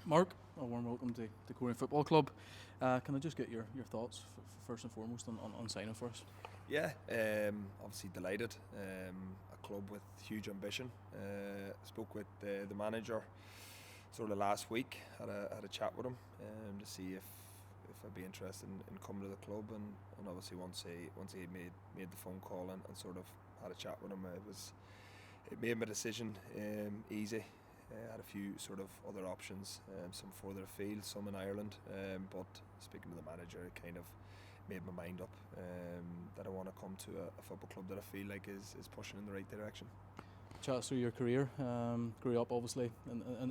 Mark, a warm welcome to Coleraine Football Club. Can I just get your thoughts first and foremost on signing for us? Yeah, obviously delighted. A club with huge ambition. Spoke with the manager sort of last week. Had a chat with him to see if I'd be interested in coming to the club, and obviously once he made the phone call and sort of had a chat with him, it made my decision easy. Had a few sort of other options, some further afield, some in Ireland, but speaking to the manager, it kind of made my mind up that I want to come to a football club that I feel like is pushing in the right direction. Chat us through your career. Grew up obviously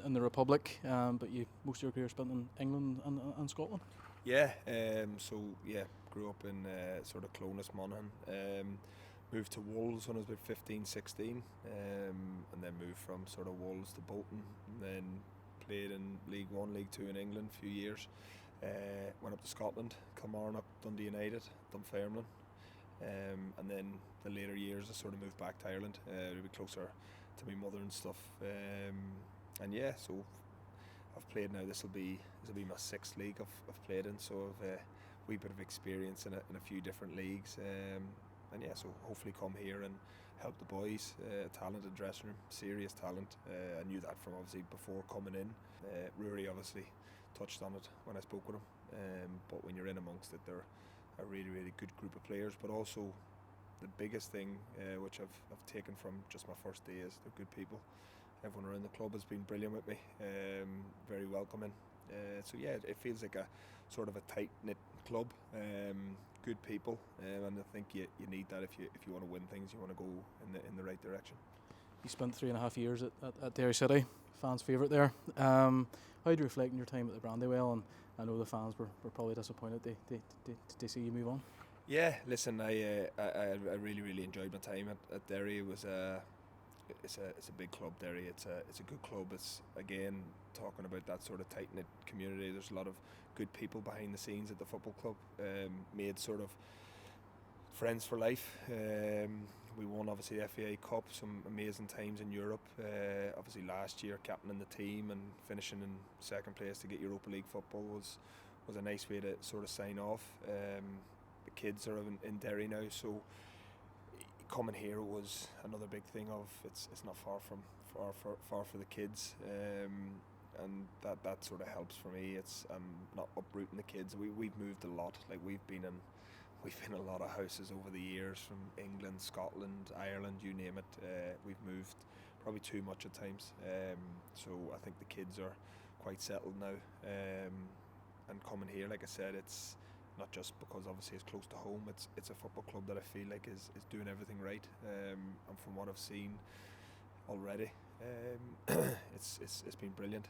in the Republic, but most of your career spent in England and Scotland. Yeah, grew up in sort of Clonus, Monaghan. Moved to Wolves when I was about 15, 16, and then moved from sort of Wolves to Bolton, and then played in League 1, League 2 in England a few years. Went up to Scotland, Kilmarnock, Dundee United, Dunfermline, and then the later years I sort of moved back to Ireland, to be closer to my mother and stuff. So I've played now. This will be my sixth league I've played in, so I've a wee bit of experience in a few different leagues. So hopefully come here and help the boys. Talented dressing room, serious talent. I knew that from obviously before coming in. Rory obviously touched on it when I spoke with him. But when you're in amongst it, they're a really, really good group of players. But also the biggest thing which I've taken from just my first day is they're good people. Everyone around the club has been brilliant with me. Very welcoming. It feels like a sort of a tight-knit club. Good people, and I think you need that if you want to win things. You want to go in the right direction. You spent 3.5 years at Derry City, fans' favourite there. How do you reflect on your time at the Brandywell? And I know the fans were probably disappointed to see you move on. Yeah, listen, I really enjoyed my time at Derry. It was it's a big club, Derry. It's a good club. It's again talking about that sort of tight knit community. There's a lot of good people behind the scenes at the football club. Made sort of friends for life. We won obviously the FAA Cup, some amazing times in Europe. Obviously last year captaining the team and finishing in second place to get Europa League football was a nice way to sort of sign off. The kids are in Derry now, so coming here was another big thing of it's not far for the kids, and that sort of helps for me. It's not uprooting the kids. We've moved a lot. Like we've been in a lot of houses over the years, from England, Scotland, Ireland, you name it. We've moved probably too much at times. So I think the kids are quite settled now. And coming here, like I said, it's not just because obviously it's close to home. It's a football club that I feel like is doing everything right. And from what I've seen already, it's been brilliant.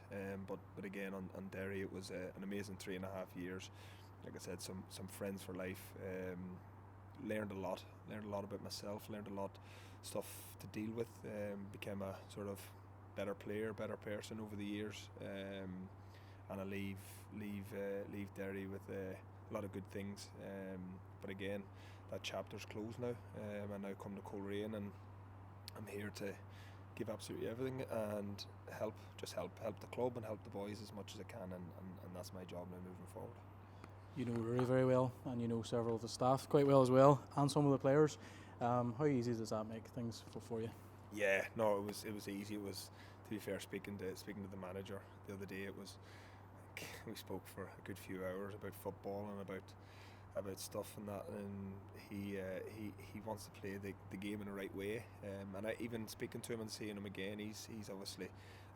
But again on Derry, it was an amazing 3.5 years. Like I said, some friends for life. Learned a lot about myself. Learned a lot stuff to deal with. Became a sort of better player, better person over the years. And I leave Derry with a lot of good things. But again, that chapter's closed now. I now come to Coleraine, and I'm here to give absolutely everything and help the club and help the boys as much as I can, and that's my job now moving forward. You know Rory very well, and you know several of the staff quite well as well, and some of the players. How easy does that make things for you? Yeah, no, it was easy. It was, to be fair, speaking to the manager the other day. It was, we spoke for a good few hours about football and about stuff and that, and he wants to play the game in the right way. And I even speaking to him and seeing him again, he's obviously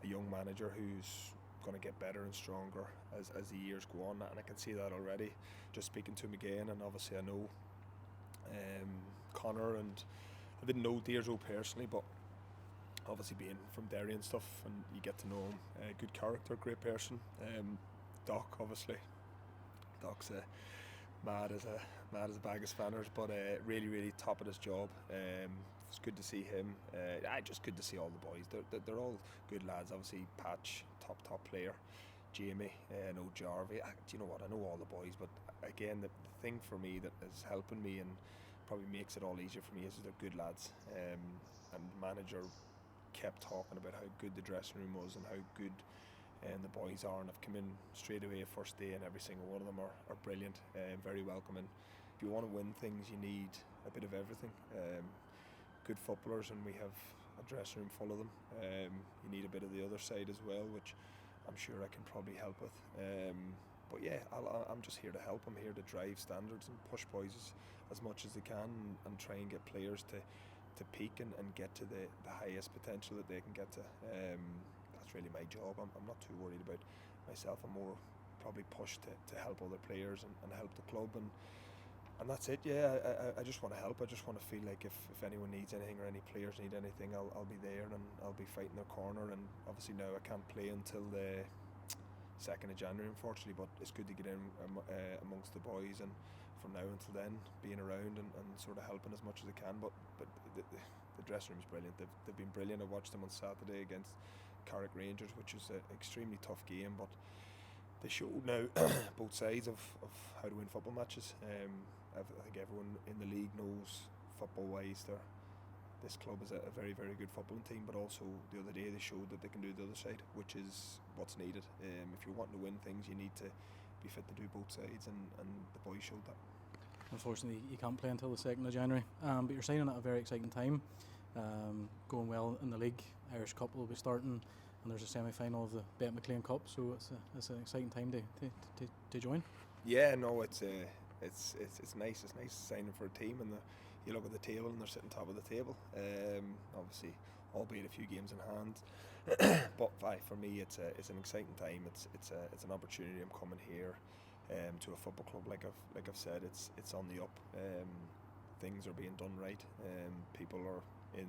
a young manager who's going to get better and stronger as the years go on, and I can see that already just speaking to him again. And obviously I know Connor, and I didn't know Deirdre personally, but obviously being from Derry and stuff, and you get to know him. Good character, great person. Doc, obviously, Doc's mad as a bag of spanners, but really top of his job. It's good to see him. Just good to see all the boys. They're all good lads. Obviously, Patch, top player. Jamie, I know Jarvie. Do you know what? I know all the boys, but again, the thing for me that is helping me and probably makes it all easier for me is they're good lads. And the manager kept talking about how good the dressing room was and how good and the boys have come in straight away first day, and every single one of them are brilliant, very welcoming. If you want to win things, you need a bit of everything. Good footballers, and we have a dressing room full of them. You need a bit of the other side as well, which I'm sure I can probably help with. But yeah, I'm just here to help. I'm here to drive standards and push boys as much as they can, and try and get players to peak and get to the highest potential that they can get to. That's really my job. I'm not too worried about myself. I'm more probably pushed to help other players and help the club, and that's it. Yeah, I just want to help. I just want to feel like if anyone needs anything or any players need anything, I'll be there, and I'll be fighting their corner. And obviously now I can't play until the 2nd of January, unfortunately, but it's good to get in amongst the boys, and from now until then being around and sort of helping as much as I can. But the dressing room's brilliant. They've been brilliant. I watched them on Saturday against Carrick Rangers, which is an extremely tough game, but they showed now both sides of how to win football matches. I think everyone in the league knows football wise this club is a very, very good footballing team, but also the other day they showed that they can do the other side, which is what's needed. If you're wanting to win things, you need to be fit to do both sides, and the boys showed that. Unfortunately, you can't play until the 2nd of January, but you're signing at a very exciting time. Going well in the league. Irish Cup will be starting, and there's a semi-final of the Bet McLean Cup, so it's an exciting time to join. Yeah, no, it's nice. It's nice signing for a team, and you look at the table and they're sitting top of the table. Obviously, albeit a few games in hand, but for me, it's an exciting time. It's an opportunity. I'm coming here to a football club, like I've said, it's on the up. Things are being done right. People are in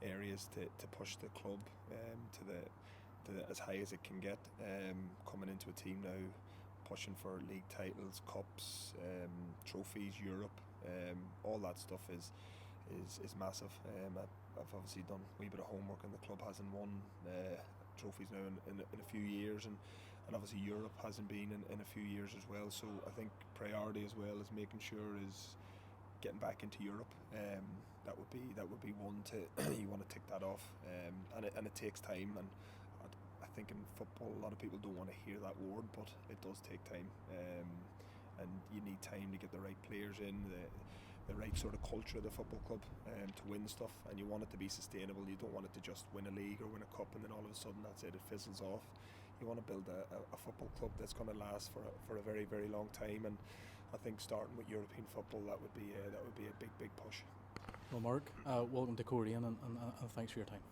areas to push the club to the as high as it can get. Coming into a team now, pushing for league titles, cups, trophies, Europe, all that stuff is massive. I've obviously done a wee bit of homework, and the club hasn't won trophies now in a few years, and obviously Europe hasn't been in a few years as well. So I think priority as well is making sure is getting back into Europe. That would be one to you want to tick that off, and it takes time, and I think in football a lot of people don't want to hear that word, but it does take time, and you need time to get the right players in, the right sort of culture of the football club to win stuff, and you want it to be sustainable. You don't want it to just win a league or win a cup and then all of a sudden that's it fizzles off. You want to build a football club that's going to last for a very, very long time, and I think starting with European football, that would be a big push. Well, Mark, welcome to Coleraine, and thanks for your time.